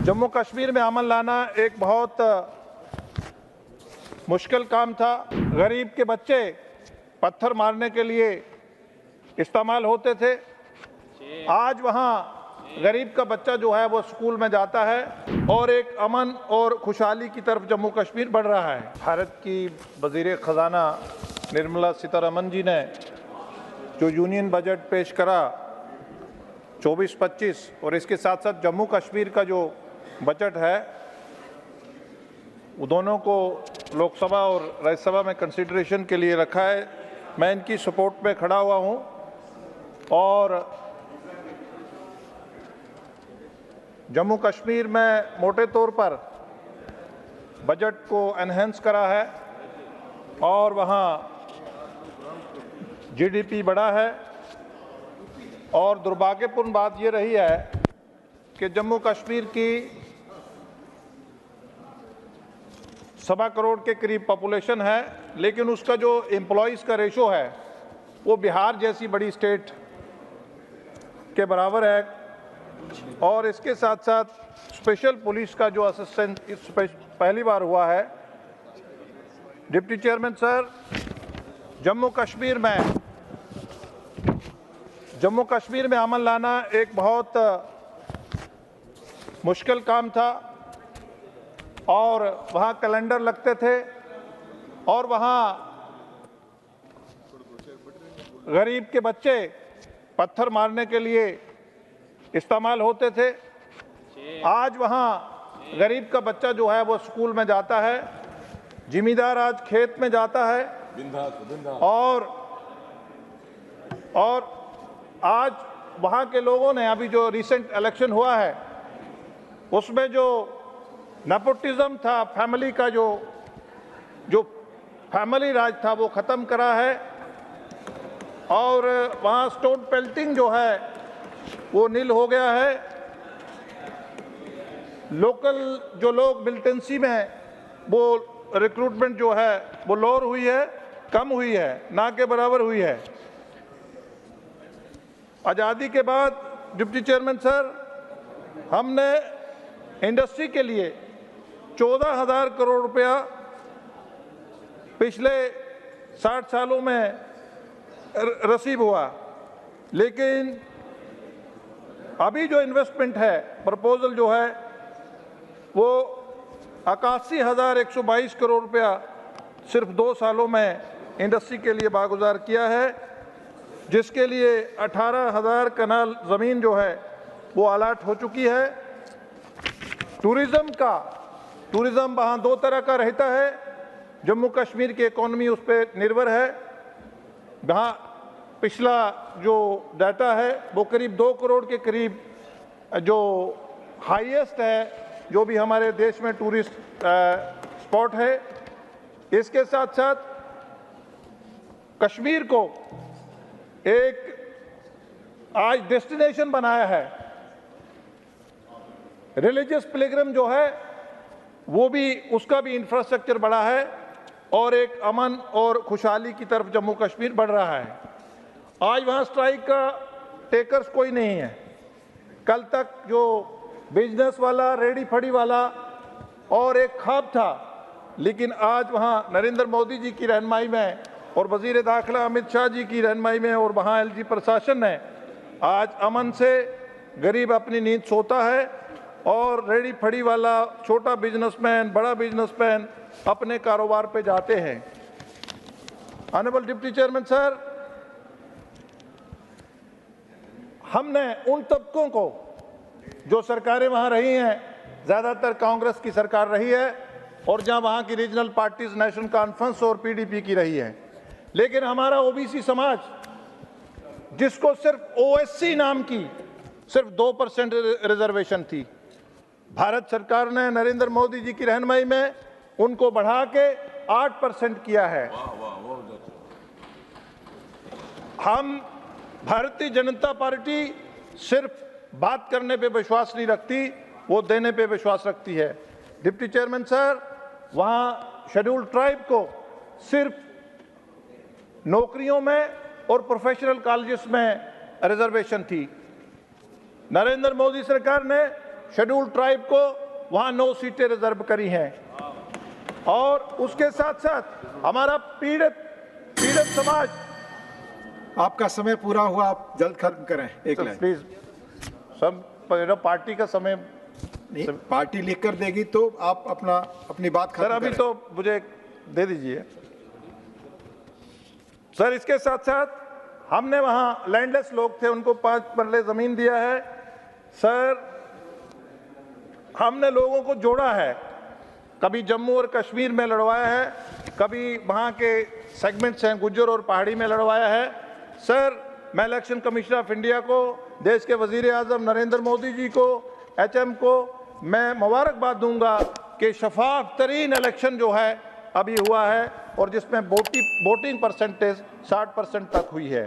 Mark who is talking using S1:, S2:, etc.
S1: जम्मू कश्मीर में अमन लाना एक बहुत मुश्किल काम था। गरीब के बच्चे पत्थर मारने के लिए इस्तेमाल होते थे। आज वहाँ गरीब का बच्चा जो है वो स्कूल में जाता है और एक अमन और खुशहाली की तरफ जम्मू कश्मीर बढ़ रहा है। भारत की वज़ीर ख़जाना निर्मला सीतारमण जी ने जो यूनियन बजट पेश करा 24-25 और इसके साथ साथ जम्मू कश्मीर का जो बजट है वो दोनों को लोकसभा और राज्यसभा में कंसिडरेशन के लिए रखा है। मैं इनकी सपोर्ट में खड़ा हुआ हूँ और जम्मू कश्मीर में मोटे तौर पर बजट को एनहेंस करा है और वहाँ जीडीपी बढ़ा है। और दुर्भाग्यपूर्ण बात ये रही है कि जम्मू कश्मीर की 1.25 करोड़ के करीब पॉपुलेशन है, लेकिन उसका जो एम्प्लॉइज़ का रेशो है वो बिहार जैसी बड़ी स्टेट के बराबर है। और इसके साथ साथ स्पेशल पुलिस का जो असिस्टेंट पहली बार हुआ है। Deputy chairman sir, Jammu Kashmir में अमन लाना एक बहुत मुश्किल काम था और वहाँ कैलेंडर लगते थे और वहाँ गरीब के बच्चे पत्थर मारने के लिए इस्तेमाल होते थे। आज वहाँ गरीब का बच्चा जो है वो स्कूल में जाता है, जिमीदार आज खेत में जाता है और आज वहाँ के लोगों ने, अभी जो रिसेंट इलेक्शन हुआ है उसमें जो नेपोटिज्म था, फैमिली का जो फैमिली राज था वो ख़त्म करा है। और वहाँ स्टोन पेल्टिंग जो है वो नील हो गया है। लोकल जो लोग मिलिटेंसी में वो रिक्रूटमेंट जो है वो लोअर हुई है, कम हुई है, ना के बराबर हुई है। आज़ादी के बाद डिप्टी चेयरमैन सर, हमने इंडस्ट्री के लिए 14,000 करोड़ रुपया पिछले 60 सालों में रिसीव हुआ, लेकिन अभी जो इन्वेस्टमेंट है, प्रपोजल जो है वो 81,122 करोड़ रुपया सिर्फ 2 सालों में इंडस्ट्री के लिए बागुजार किया है, जिसके लिए 18,000 कनाल ज़मीन जो है वो अलाट हो चुकी है। टूरिज़्म वहाँ 2 तरह का रहता है। जम्मू कश्मीर की इकोनॉमी उस पर निर्भर है। वहाँ पिछला जो डाटा है वो करीब 2 करोड़ के करीब जो हाईएस्ट है जो भी हमारे देश में टूरिस्ट स्पॉट है। इसके साथ साथ कश्मीर को एक आज डेस्टिनेशन बनाया है। रिलीजियस पिलग्रिम जो है वो भी, उसका भी इंफ्रास्ट्रक्चर बढ़ा है और एक अमन और खुशहाली की तरफ जम्मू कश्मीर बढ़ रहा है। आज वहाँ स्ट्राइक का टेकर्स कोई नहीं है। कल तक जो बिजनेस वाला, रेडी फड़ी वाला और एक ख्वाब था, लेकिन आज वहाँ नरेंद्र मोदी जी की रहनुमाई में और वज़ीर दाखिला अमित शाह जी की रहनुमाई में और वहाँ एलजी प्रशासन ने आज अमन से गरीब अपनी नींद सोता है और रेडी फड़ी वाला, छोटा बिजनेसमैन, बड़ा बिजनेसमैन अपने कारोबार पे जाते हैं। ऑनरेबल डिप्टी चेयरमैन सर, हमने उन तबकों को, जो सरकारें वहाँ रही हैं, ज़्यादातर कांग्रेस की सरकार रही है और जहाँ वहाँ की रीजनल पार्टीज नेशनल कॉन्फ्रेंस और पीडीपी की रही है, लेकिन हमारा ओबीसी समाज, जिसको सिर्फ ओएससी नाम की सिर्फ 2% रिजर्वेशन थी, भारत सरकार ने नरेंद्र मोदी जी की रहनुमाई में उनको बढ़ा के 8% किया है। हम भारतीय जनता पार्टी सिर्फ बात करने पे विश्वास नहीं रखती, वो देने पे विश्वास रखती है। डिप्टी चेयरमैन सर, वहाँ शेड्यूल्ड ट्राइब को सिर्फ नौकरियों में और प्रोफेशनल कॉलेजेस में रिजर्वेशन थी। नरेंद्र मोदी सरकार ने शेड्यूल ट्राइब को वहां 9 सीटें रिजर्व करी हैं और उसके साथ साथ हमारा पीड़ित समाज।
S2: आपका समय पूरा हुआ, आप जल्द खत्म करें। एक लाइन
S1: प्लीज, सब पार्टी का समय
S2: नहीं, पार्टी लिख कर देगी तो आप अपनी बात खत्म
S1: सर, अभी
S2: करें।
S1: तो मुझे दे दीजिए सर। इसके साथ साथ हमने वहां लैंडलेस लोग थे, उनको 5 मरले जमीन दिया है सर। हमने लोगों को जोड़ा है, कभी जम्मू और कश्मीर में लड़वाया है, कभी वहां के सेगमेंट्स हैं गुज्जर और पहाड़ी में लड़वाया है सर। मैं इलेक्शन कमिश्नर ऑफ इंडिया को, देश के वजीर आजम नरेंद्र मोदी जी को, HM को मैं मुबारकबाद दूंगा कि शफाफ तरीन इलेक्शन जो है अभी हुआ है और जिसमें वोटिंग परसेंटेज 60% तक हुई है।